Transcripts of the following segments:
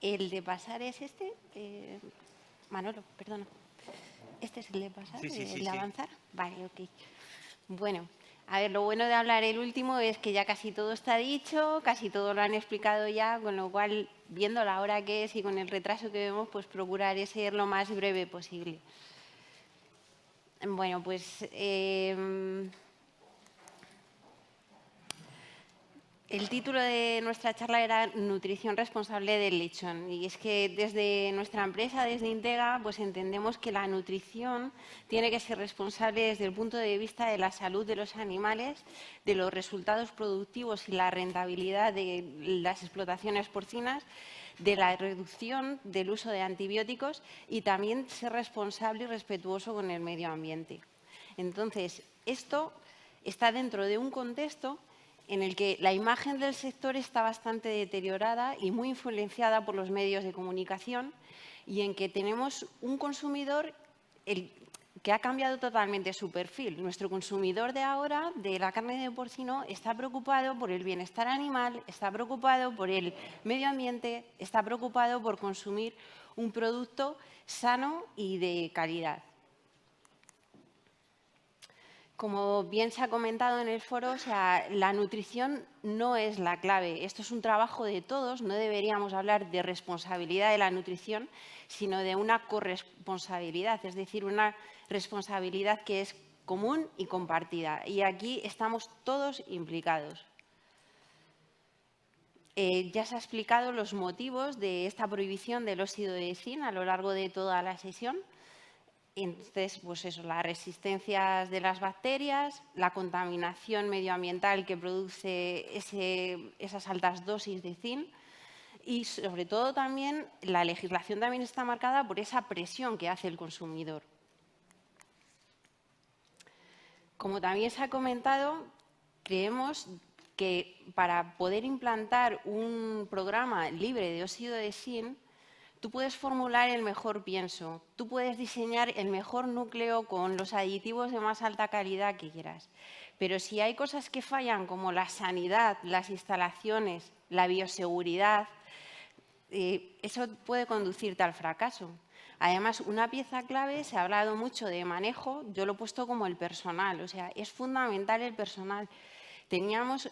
El de pasar es este. Manolo, perdona. ¿Este es el de pasar? Sí. ¿El de avanzar? Vale, ok. Bueno, a ver, lo bueno de hablar el último es que ya casi todo está dicho, casi todo lo han explicado ya, con lo cual, viendo la hora que es y con el retraso que vemos, pues procuraré ser lo más breve posible. Bueno, pues el título de nuestra charla era Nutrición responsable del lechón. Y es que desde nuestra empresa, desde Intega, pues entendemos que la nutrición tiene que ser responsable desde el punto de vista de la salud de los animales, de los resultados productivos y la rentabilidad de las explotaciones porcinas, de la reducción del uso de antibióticos y también ser responsable y respetuoso con el medio ambiente. Entonces, esto está dentro de un contexto en el que la imagen del sector está bastante deteriorada y muy influenciada por los medios de comunicación y en que tenemos un consumidor que ha cambiado totalmente su perfil. Nuestro consumidor de ahora, de la carne de porcino, está preocupado por el bienestar animal, está preocupado por el medio ambiente, está preocupado por consumir un producto sano y de calidad. Como bien se ha comentado en el foro, la nutrición no es la clave. Esto es un trabajo de todos. No deberíamos hablar de responsabilidad de la nutrición, sino de una corresponsabilidad, es decir, una responsabilidad que es común y compartida. Y aquí estamos todos implicados. Ya se han explicado los motivos de esta prohibición del óxido de zinc a lo largo de toda la sesión. Entonces, pues eso, las resistencias de las bacterias, la contaminación medioambiental que produce esas altas dosis de zinc y, sobre todo, también la legislación también está marcada por esa presión que hace el consumidor. Como también se ha comentado, creemos que para poder implantar un programa libre de óxido de zinc, tú puedes formular el mejor pienso, tú puedes diseñar el mejor núcleo con los aditivos de más alta calidad que quieras. Pero si hay cosas que fallan, como la sanidad, las instalaciones, la bioseguridad, eso puede conducirte al fracaso. Además, una pieza clave, se ha hablado mucho de manejo, yo lo he puesto como el personal, o sea, es fundamental el personal. Teníamos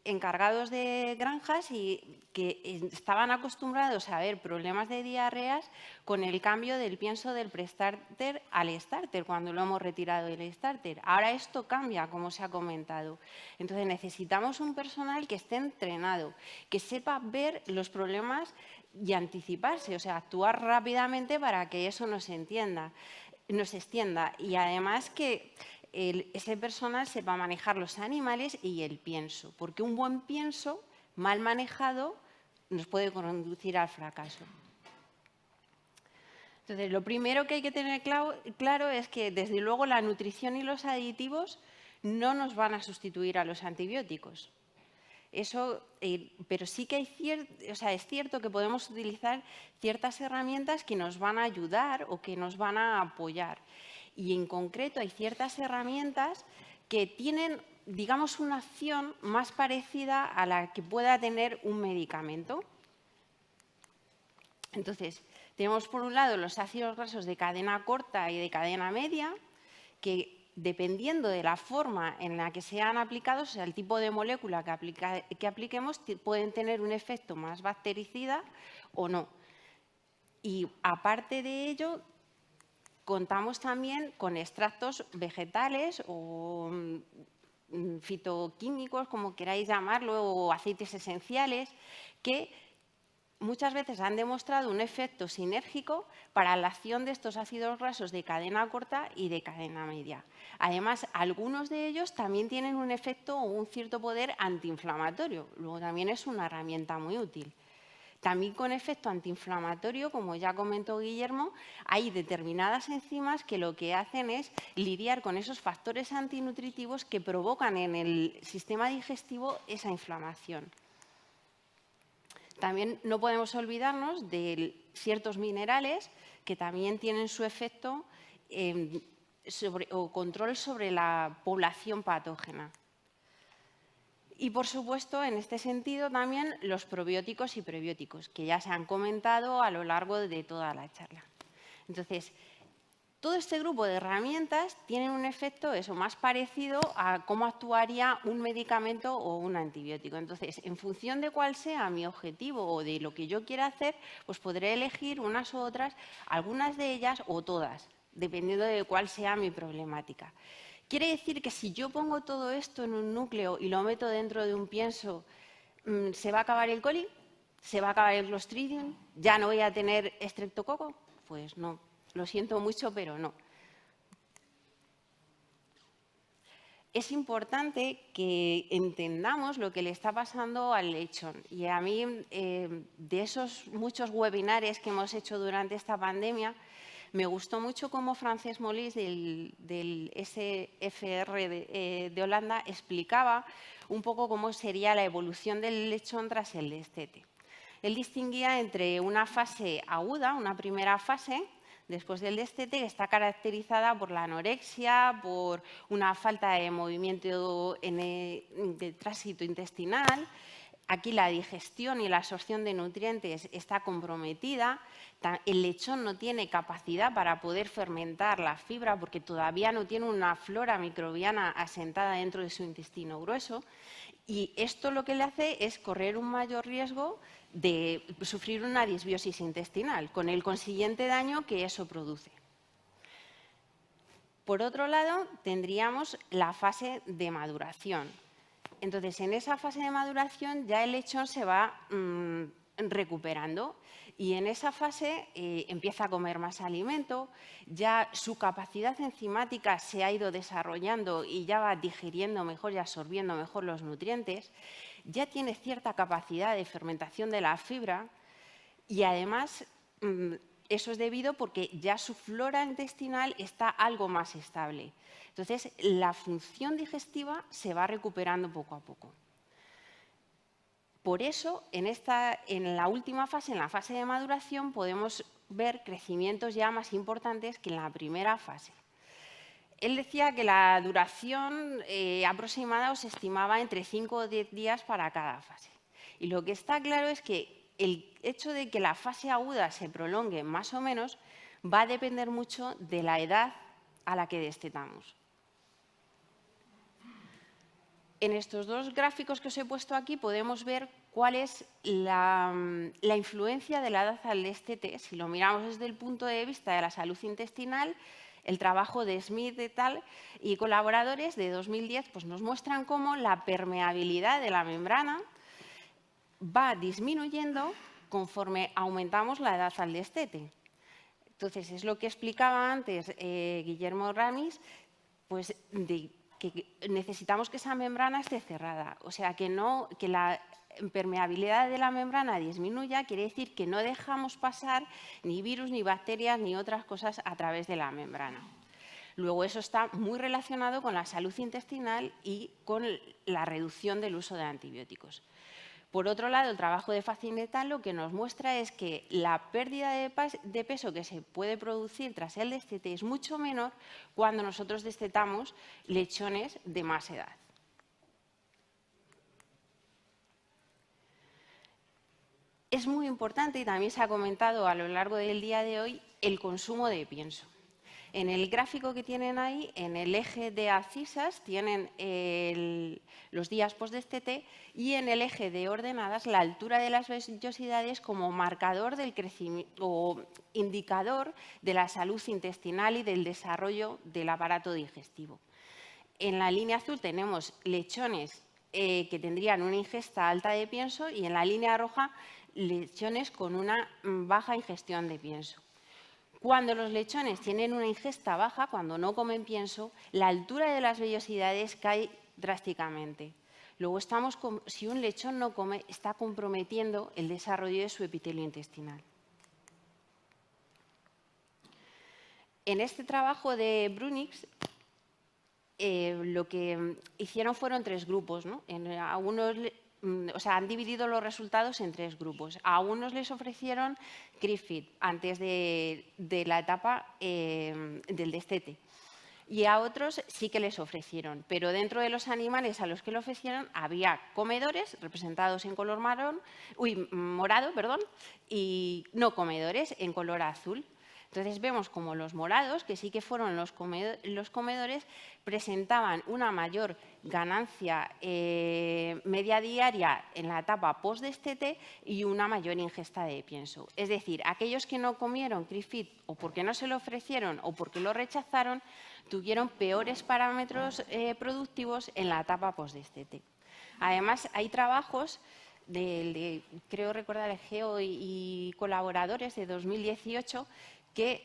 encargados de granjas y que estaban acostumbrados a ver problemas de diarreas con el cambio del pienso del pre-starter al starter, cuando lo hemos retirado del starter. Ahora esto cambia, como se ha comentado. Entonces necesitamos un personal que esté entrenado, que sepa ver los problemas y anticiparse, o sea, actuar rápidamente para que eso no se extienda. Y además que ese personal sepa manejar los animales y el pienso, porque un buen pienso mal manejado nos puede conducir al fracaso. Entonces, lo primero que hay que tener claro es que, desde luego, la nutrición y los aditivos no nos van a sustituir a los antibióticos. Pero sí que es cierto que podemos utilizar ciertas herramientas que nos van a ayudar o que nos van a apoyar. Y en concreto hay ciertas herramientas que tienen, digamos, una acción más parecida a la que pueda tener un medicamento. Entonces, tenemos por un lado los ácidos grasos de cadena corta y de cadena media, que dependiendo de la forma en la que sean aplicados, o sea, el tipo de molécula que apliquemos, pueden tener un efecto más bactericida o no. Y aparte de ello, contamos también con extractos vegetales o fitoquímicos, como queráis llamarlo, o aceites esenciales, que muchas veces han demostrado un efecto sinérgico para la acción de estos ácidos grasos de cadena corta y de cadena media. Además, algunos de ellos también tienen un efecto o un cierto poder antiinflamatorio. Luego también es una herramienta muy útil. También con efecto antiinflamatorio, como ya comentó Guillermo, hay determinadas enzimas que lo que hacen es lidiar con esos factores antinutritivos que provocan en el sistema digestivo esa inflamación. También no podemos olvidarnos de ciertos minerales que también tienen su efecto o control sobre la población patógena. Y, por supuesto, en este sentido también los probióticos y prebióticos, que ya se han comentado a lo largo de toda la charla. Entonces, todo este grupo de herramientas tienen un efecto más parecido a cómo actuaría un medicamento o un antibiótico. Entonces, en función de cuál sea mi objetivo o de lo que yo quiera hacer, pues podré elegir unas u otras, algunas de ellas o todas, dependiendo de cuál sea mi problemática. Quiere decir que si yo pongo todo esto en un núcleo y lo meto dentro de un pienso, ¿se va a acabar el coli? ¿Se va a acabar el Clostridium? ¿Ya no voy a tener estreptococo? Pues no. Lo siento mucho, pero no. Es importante que entendamos lo que le está pasando al lechón. Y a mí, de esos muchos webinares que hemos hecho durante esta pandemia, me gustó mucho cómo Francesc Molins, del SFR de Holanda, explicaba un poco cómo sería la evolución del lechón tras el destete. Él distinguía entre una fase aguda, una primera fase, después del destete, que está caracterizada por la anorexia, por una falta de movimiento de tránsito intestinal. Aquí la digestión y la absorción de nutrientes está comprometida. El lechón no tiene capacidad para poder fermentar la fibra porque todavía no tiene una flora microbiana asentada dentro de su intestino grueso. Y esto lo que le hace es correr un mayor riesgo de sufrir una disbiosis intestinal, con el consiguiente daño que eso produce. Por otro lado, tendríamos la fase de maduración. Entonces, en esa fase de maduración ya el lechón se va recuperando y en esa fase empieza a comer más alimento, ya su capacidad enzimática se ha ido desarrollando y ya va digiriendo mejor y absorbiendo mejor los nutrientes, ya tiene cierta capacidad de fermentación de la fibra y además eso es debido porque ya su flora intestinal está algo más estable. Entonces, la función digestiva se va recuperando poco a poco. Por eso, en la última fase, en la fase de maduración, podemos ver crecimientos ya más importantes que en la primera fase. Él decía que la duración aproximada se estimaba entre 5 o 10 días para cada fase. Y lo que está claro es que el hecho de que la fase aguda se prolongue más o menos va a depender mucho de la edad a la que destetamos. En estos dos gráficos que os he puesto aquí podemos ver cuál es la influencia de la edad al destete. Si lo miramos desde el punto de vista de la salud intestinal, el trabajo de Smith et al. Y colaboradores de 2010 pues nos muestran cómo la permeabilidad de la membrana va disminuyendo conforme aumentamos la edad al destete. Entonces, es lo que explicaba antes Guillermo Ramis, pues que necesitamos que esa membrana esté cerrada. O sea, que la permeabilidad de la membrana disminuya, quiere decir que no dejamos pasar ni virus, ni bacterias, ni otras cosas a través de la membrana. Luego, eso está muy relacionado con la salud intestinal y con la reducción del uso de antibióticos. Por otro lado, el trabajo de Fachin et al. Lo que nos muestra es que la pérdida de peso que se puede producir tras el destete es mucho menor cuando nosotros destetamos lechones de más edad. Es muy importante, y también se ha comentado a lo largo del día de hoy, el consumo de pienso. En el gráfico que tienen ahí, en el eje de abscisas, tienen los días post-destete y en el eje de ordenadas la altura de las vellosidades como marcador del crecimiento o indicador de la salud intestinal y del desarrollo del aparato digestivo. En la línea azul tenemos lechones que tendrían una ingesta alta de pienso y en la línea roja lechones con una baja ingestión de pienso. Cuando los lechones tienen una ingesta baja, cuando no comen pienso, la altura de las vellosidades cae drásticamente. Luego, si un lechón no come, está comprometiendo el desarrollo de su epitelio intestinal. En este trabajo de Brunix, lo que hicieron fueron 3 grupos, ¿no? Han dividido los resultados en 3 grupos. A unos les ofrecieron CRIFID antes de la etapa del destete. y a otros sí que les ofrecieron. Pero dentro de los animales a los que le ofrecieron había comedores representados en color morado, y no comedores en color azul. Entonces vemos como los morados, que sí que fueron los comedores, presentaban una mayor ganancia media diaria en la etapa post-destete y una mayor ingesta de pienso. Es decir, aquellos que no comieron CRISPR o porque no se lo ofrecieron o porque lo rechazaron, tuvieron peores parámetros productivos en la etapa post-destete. Además, hay trabajos creo recordar el GEO y colaboradores de 2018 que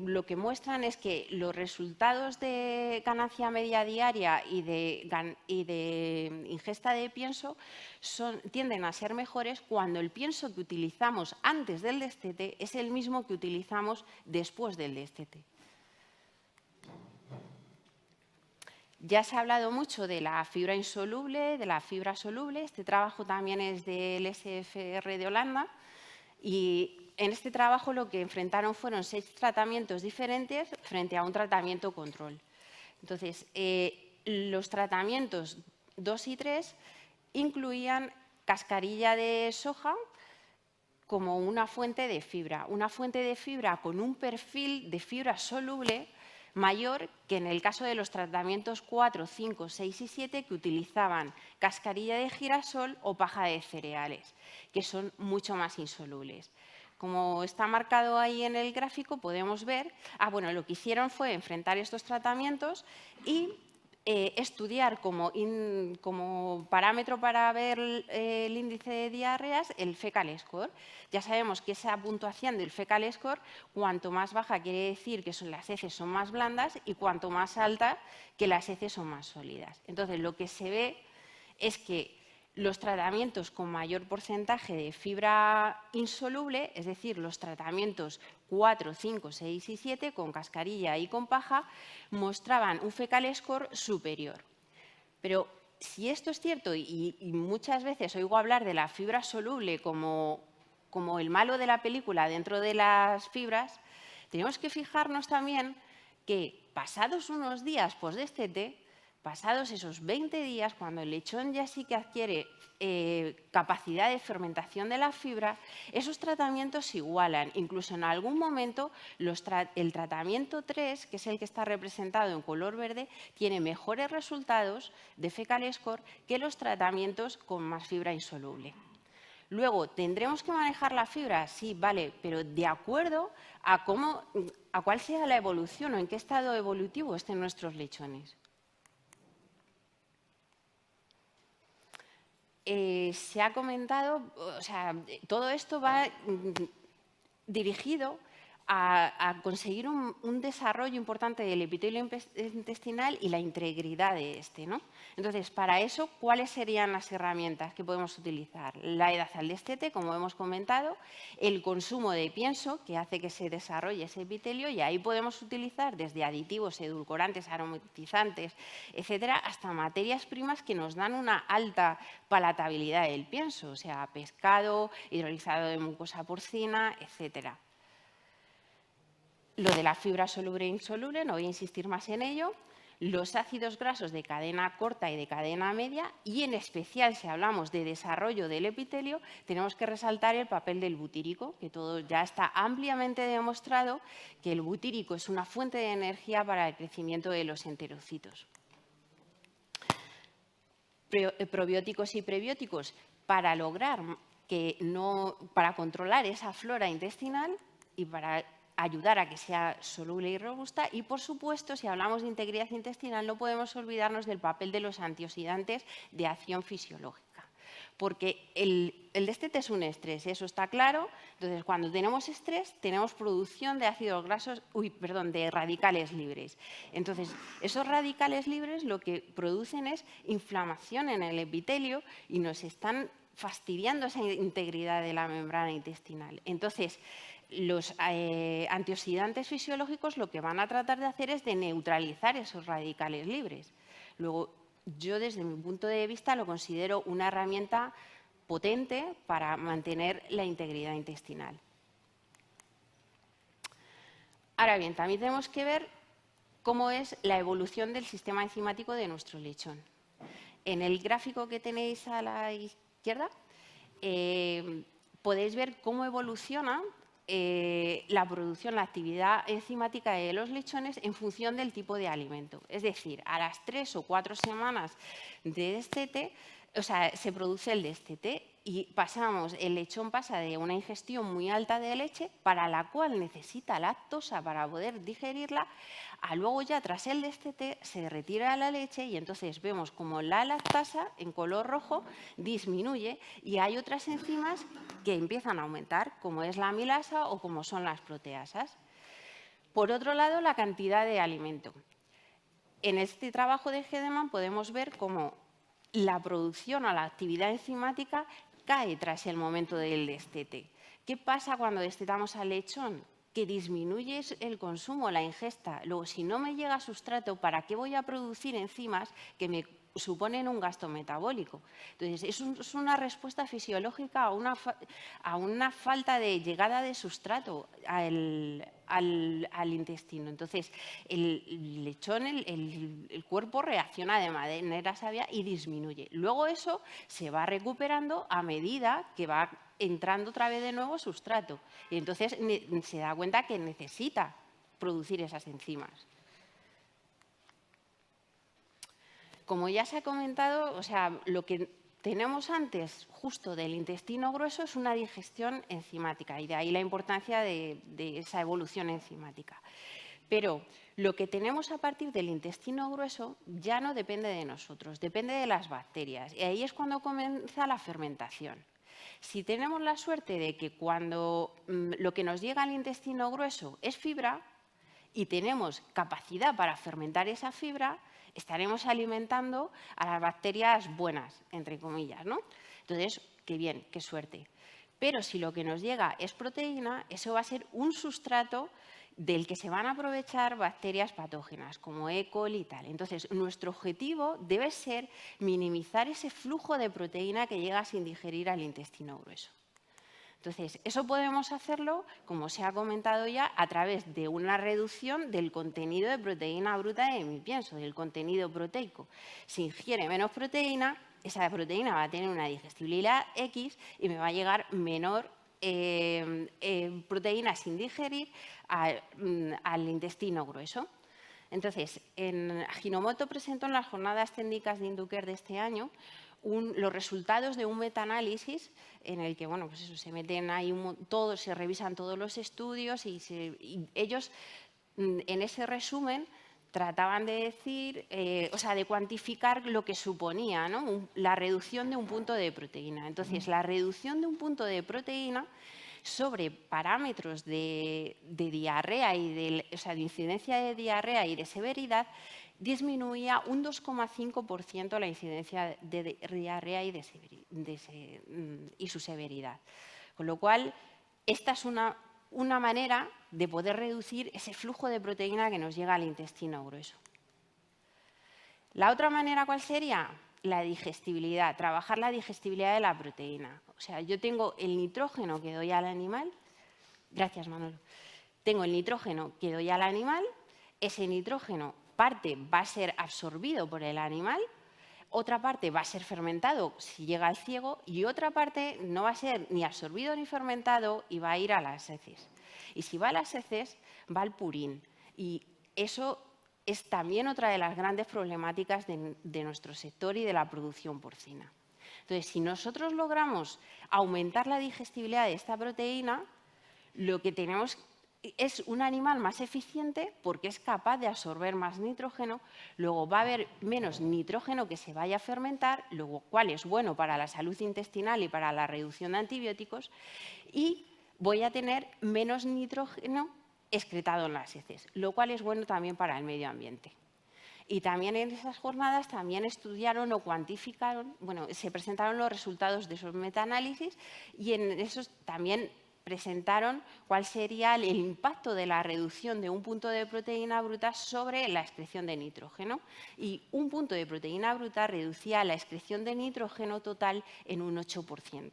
lo que muestran es que los resultados de ganancia media diaria y de ingesta de pienso tienden a ser mejores cuando el pienso que utilizamos antes del destete es el mismo que utilizamos después del destete. Ya se ha hablado mucho de la fibra insoluble, de la fibra soluble. Este trabajo también es del SFR de Holanda. Y en este trabajo lo que enfrentaron fueron 6 tratamientos diferentes frente a un tratamiento control. Entonces, los tratamientos 2 y 3 incluían cascarilla de soja como una fuente de fibra con un perfil de fibra soluble mayor que en el caso de los tratamientos 4, 5, 6 y 7 que utilizaban cascarilla de girasol o paja de cereales, que son mucho más insolubles. Como está marcado ahí en el gráfico, podemos ver, lo que hicieron fue enfrentar estos tratamientos y estudiar como parámetro para ver el índice de diarreas el fecal score. Ya sabemos que esa puntuación del fecal score, cuanto más baja quiere decir que las heces son más blandas y cuanto más alta que las heces son más sólidas. Entonces, lo que se ve es que los tratamientos con mayor porcentaje de fibra insoluble, es decir, los tratamientos 4, 5, 6 y 7, con cascarilla y con paja, mostraban un fecal score superior. Pero si esto es cierto, y muchas veces oigo hablar de la fibra soluble como el malo de la película dentro de las fibras, tenemos que fijarnos también que pasados unos días post-destete, pasados esos 20 días, cuando el lechón ya sí que adquiere capacidad de fermentación de la fibra, esos tratamientos se igualan. Incluso en algún momento el tratamiento 3, que es el que está representado en color verde, tiene mejores resultados de fecal score que los tratamientos con más fibra insoluble. Luego, ¿tendremos que manejar la fibra? Sí, vale, pero de acuerdo a cuál sea la evolución o en qué estado evolutivo estén nuestros lechones. Se ha comentado, todo esto va dirigido a conseguir un desarrollo importante del epitelio intestinal y la integridad de este, ¿no? Entonces, para eso, ¿cuáles serían las herramientas que podemos utilizar? La edad al destete, como hemos comentado, el consumo de pienso, que hace que se desarrolle ese epitelio, y ahí podemos utilizar desde aditivos, edulcorantes, aromatizantes, etcétera, hasta materias primas que nos dan una alta palatabilidad del pienso, o sea, pescado, hidrolizado de mucosa porcina, etcétera. Lo de la fibra soluble e insoluble, no voy a insistir más en ello. Los ácidos grasos de cadena corta y de cadena media, y en especial si hablamos de desarrollo del epitelio, tenemos que resaltar el papel del butírico, que todo ya está ampliamente demostrado que el butírico es una fuente de energía para el crecimiento de los enterocitos. Probióticos y prebióticos para controlar esa flora intestinal y para ayudar a que sea soluble y robusta. Y, por supuesto, si hablamos de integridad intestinal, no podemos olvidarnos del papel de los antioxidantes de acción fisiológica. Porque el destete es un estrés, eso está claro. Entonces, cuando tenemos estrés, tenemos producción de ácidos grasos, de radicales libres. Entonces, esos radicales libres lo que producen es inflamación en el epitelio y nos están fastidiando esa integridad de la membrana intestinal. Entonces, los antioxidantes fisiológicos lo que van a tratar de hacer es de neutralizar esos radicales libres. Luego, yo desde mi punto de vista lo considero una herramienta potente para mantener la integridad intestinal. Ahora bien, también tenemos que ver cómo es la evolución del sistema enzimático de nuestro lechón. En el gráfico que tenéis a la izquierda, podéis ver cómo evoluciona la producción, la actividad enzimática de los lechones en función del tipo de alimento. Es decir, a las 3 o 4 semanas de destete, o sea, se produce el destete y el lechón pasa de una ingestión muy alta de leche, para la cual necesita lactosa para poder digerirla, a luego ya tras el destete se retira la leche y entonces vemos como la lactasa en color rojo disminuye y hay otras enzimas que empiezan a aumentar, como es la amilasa o como son las proteasas. Por otro lado, la cantidad de alimento. En este trabajo de Hedemann podemos ver cómo la producción o la actividad enzimática cae tras el momento del destete. ¿Qué pasa cuando destetamos al lechón? Que disminuye el consumo, la ingesta. Luego, si no me llega sustrato, ¿para qué voy a producir enzimas que me suponen un gasto metabólico? Entonces, es una respuesta fisiológica a una falta de llegada de sustrato al intestino. Entonces, el lechón, el cuerpo reacciona de manera sabia y disminuye. Luego eso se va recuperando a medida que va entrando otra vez de nuevo sustrato. Y entonces se da cuenta que necesita producir esas enzimas. Como ya se ha comentado, o sea, lo que tenemos antes justo del intestino grueso es una digestión enzimática y de ahí la importancia de esa evolución enzimática. Pero lo que tenemos a partir del intestino grueso ya no depende de nosotros, depende de las bacterias. Y ahí es cuando comienza la fermentación. Si tenemos la suerte de que cuando lo que nos llega al intestino grueso es fibra y tenemos capacidad para fermentar esa fibra, estaremos alimentando a las bacterias buenas, entre comillas, ¿no? Entonces, qué bien, qué suerte. Pero si lo que nos llega es proteína, eso va a ser un sustrato del que se van a aprovechar bacterias patógenas como E. coli y tal. Entonces, nuestro objetivo debe ser minimizar ese flujo de proteína que llega sin digerir al intestino grueso. Entonces, eso podemos hacerlo, como se ha comentado ya, a través de una reducción del contenido de proteína bruta de mi pienso, del contenido proteico. Si ingiere menos proteína, esa proteína va a tener una digestibilidad X y me va a llegar menor proteína sin digerir al intestino grueso. Entonces, Hinomoto presentó en las jornadas técnicas de Induker de este año los resultados de un metaanálisis en el que, bueno, pues eso, se meten ahí se revisan todos los estudios y ellos en ese resumen trataban de decir, o sea, de cuantificar lo que suponía, ¿no? La reducción de un punto de proteína. Entonces, la reducción de un punto de proteína sobre parámetros de diarrea y o sea, de incidencia de diarrea y de severidad disminuía un 2,5% la incidencia de diarrea y su severidad. Con lo cual, esta es una manera de poder reducir ese flujo de proteína que nos llega al intestino grueso. La otra manera, ¿cuál sería? La digestibilidad, trabajar la digestibilidad de la proteína. O sea, yo tengo el nitrógeno que doy al animal, gracias Manolo, tengo el nitrógeno que doy al animal, ese nitrógeno parte va a ser absorbido por el animal, otra parte va a ser fermentado si llega al ciego y otra parte no va a ser ni absorbido ni fermentado y va a ir a las heces. Y si va a las heces, va al purín. Y eso es también otra de las grandes problemáticas de nuestro sector y de la producción porcina. Entonces, si nosotros logramos aumentar la digestibilidad de esta proteína, lo que tenemos es un animal más eficiente porque es capaz de absorber más nitrógeno, luego va a haber menos nitrógeno que se vaya a fermentar, lo cual es bueno para la salud intestinal y para la reducción de antibióticos, y voy a tener menos nitrógeno excretado en las heces, lo cual es bueno también para el medio ambiente. Y también en esas jornadas también estudiaron o cuantificaron, bueno, se presentaron los resultados de esos metaanálisis y en esos también presentaron cuál sería el impacto de la reducción de un punto de proteína bruta sobre la excreción de nitrógeno. Y un punto de proteína bruta reducía la excreción de nitrógeno total en un 8%.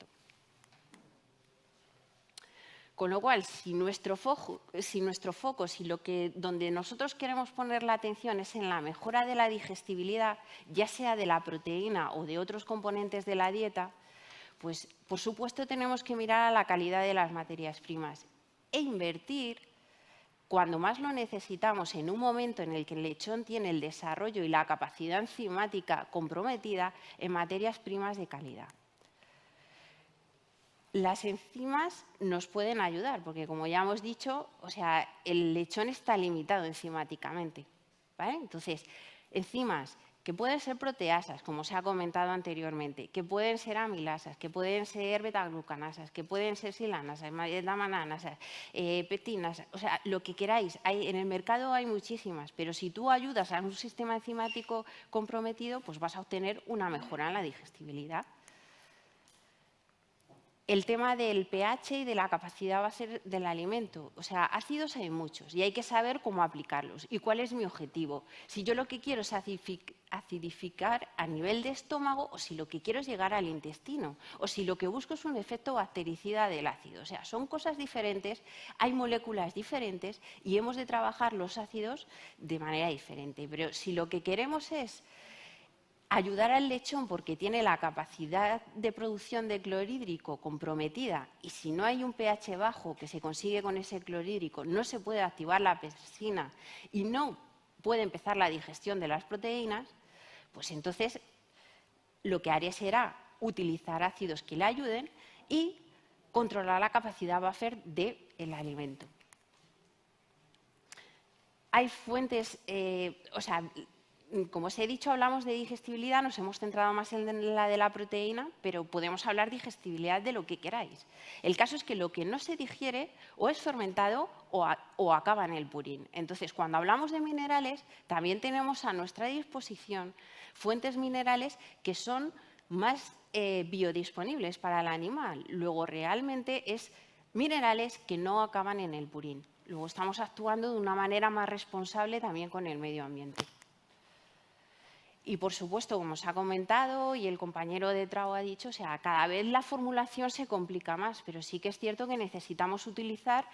Con lo cual, si nuestro foco, donde nosotros queremos poner la atención es en la mejora de la digestibilidad, ya sea de la proteína o de otros componentes de la dieta, pues por supuesto tenemos que mirar a la calidad de las materias primas e invertir cuando más lo necesitamos, en un momento en el que el lechón tiene el desarrollo y la capacidad enzimática comprometida, en materias primas de calidad. Las enzimas nos pueden ayudar, porque como ya hemos dicho, o sea, el lechón está limitado enzimáticamente, ¿vale? Entonces, enzimas que pueden ser proteasas, como se ha comentado anteriormente, que pueden ser amilasas, que pueden ser betaglucanasas, que pueden ser silanasas, damananasas, pectinasas, o sea, lo que queráis. En el mercado hay muchísimas, pero si tú ayudas a un sistema enzimático comprometido, pues vas a obtener una mejora en la digestibilidad. El tema del pH y de la capacidad base del alimento. O sea, ácidos hay muchos y hay que saber cómo aplicarlos. ¿Y cuál es mi objetivo? Si yo lo que quiero es acidificar a nivel de estómago, o si lo que quiero es llegar al intestino, o si lo que busco es un efecto bactericida del ácido. O sea, son cosas diferentes, hay moléculas diferentes y hemos de trabajar los ácidos de manera diferente. Pero si lo que queremos es ayudar al lechón porque tiene la capacidad de producción de clorhídrico comprometida y si no hay un pH bajo que se consigue con ese clorhídrico, no se puede activar la pepsina y no puede empezar la digestión de las proteínas, pues entonces lo que haré será utilizar ácidos que le ayuden y controlar la capacidad buffer del alimento. Hay fuentes, como os he dicho, hablamos de digestibilidad, nos hemos centrado más en la de la proteína, pero podemos hablar de digestibilidad de lo que queráis. El caso es que lo que no se digiere o es fermentado o acaba en el purín. Entonces, cuando hablamos de minerales, también tenemos a nuestra disposición fuentes minerales que son más biodisponibles para el animal. Luego, realmente es minerales que no acaban en el purín. Luego, estamos actuando de una manera más responsable también con el medio ambiente. Y, por supuesto, como os ha comentado y el compañero de Trao ha dicho, o sea, cada vez la formulación se complica más, pero sí que es cierto que necesitamos utilizar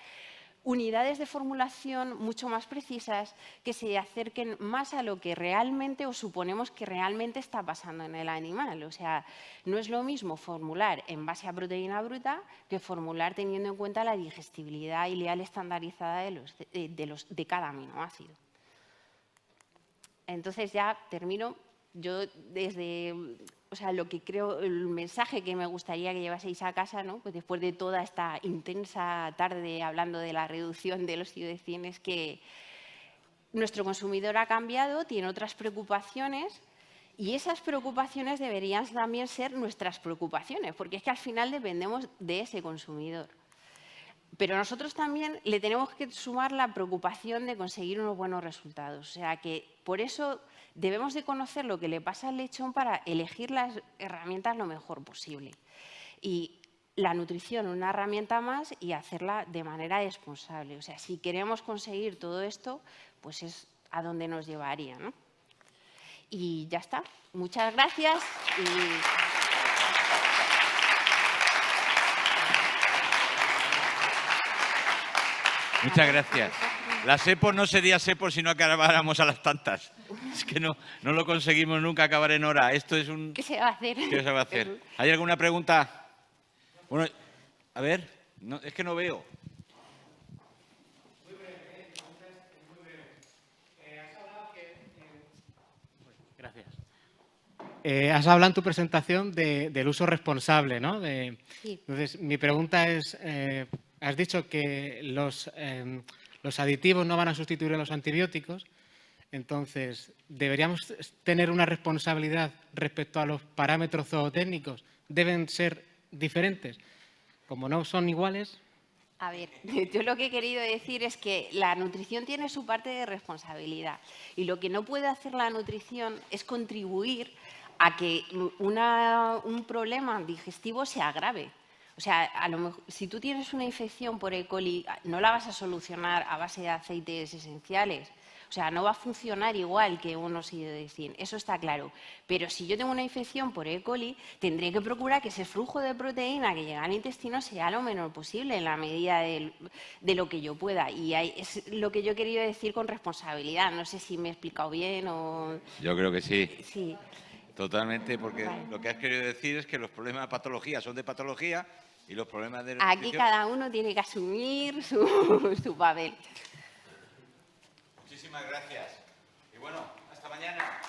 unidades de formulación mucho más precisas que se acerquen más a lo que realmente o suponemos que realmente está pasando en el animal. O sea, no es lo mismo formular en base a proteína bruta que formular teniendo en cuenta la digestibilidad ileal estandarizada de cada aminoácido. Entonces ya termino. Yo lo que creo, el mensaje que me gustaría que llevaseis a casa, ¿no? Pues después de toda esta intensa tarde hablando de la reducción del óxido de zinc, es que nuestro consumidor ha cambiado, tiene otras preocupaciones y esas preocupaciones deberían también ser nuestras preocupaciones, porque es que al final dependemos de ese consumidor. Pero nosotros también le tenemos que sumar la preocupación de conseguir unos buenos resultados. O sea que por eso debemos de conocer lo que le pasa al lechón para elegir las herramientas lo mejor posible. Y la nutrición, una herramienta más y hacerla de manera responsable. O sea, si queremos conseguir todo esto, pues es a donde nos llevaría, ¿no? Y ya está. Muchas gracias. Muchas gracias. La SEPO no sería SEPO si no acabáramos a las tantas. Es que no lo conseguimos nunca acabar en hora. Esto es un... ¿Qué se va a hacer? ¿Qué se va a hacer? ¿Hay alguna pregunta? Bueno, a ver, no, es que no veo. Muy breve, muy breve. Has hablado Gracias. Has hablado en tu presentación del uso responsable, ¿no? Sí. Entonces, mi pregunta es, has dicho que los aditivos no van a sustituir a los antibióticos, entonces, ¿deberíamos tener una responsabilidad respecto a los parámetros zootécnicos? ¿Deben ser diferentes? Como no son iguales... A ver, yo lo que he querido decir es que la nutrición tiene su parte de responsabilidad y lo que no puede hacer la nutrición es contribuir a que un problema digestivo se agrave. O sea, a lo mejor, si tú tienes una infección por E. coli, no la vas a solucionar a base de aceites esenciales. O sea, no va a funcionar igual que un óxido de zinc, eso está claro. Pero si yo tengo una infección por E. coli, tendré que procurar que ese flujo de proteína que llega al intestino sea lo menor posible en la medida de lo que yo pueda. Y es lo que yo he querido decir con responsabilidad. No sé si me he explicado bien o... Yo creo que sí. Sí. Totalmente, porque Vale. lo que has querido decir es que los problemas de patología son de patología y los problemas de Aquí nutrición... cada uno tiene que asumir su papel. Muchísimas gracias. Y bueno, hasta mañana.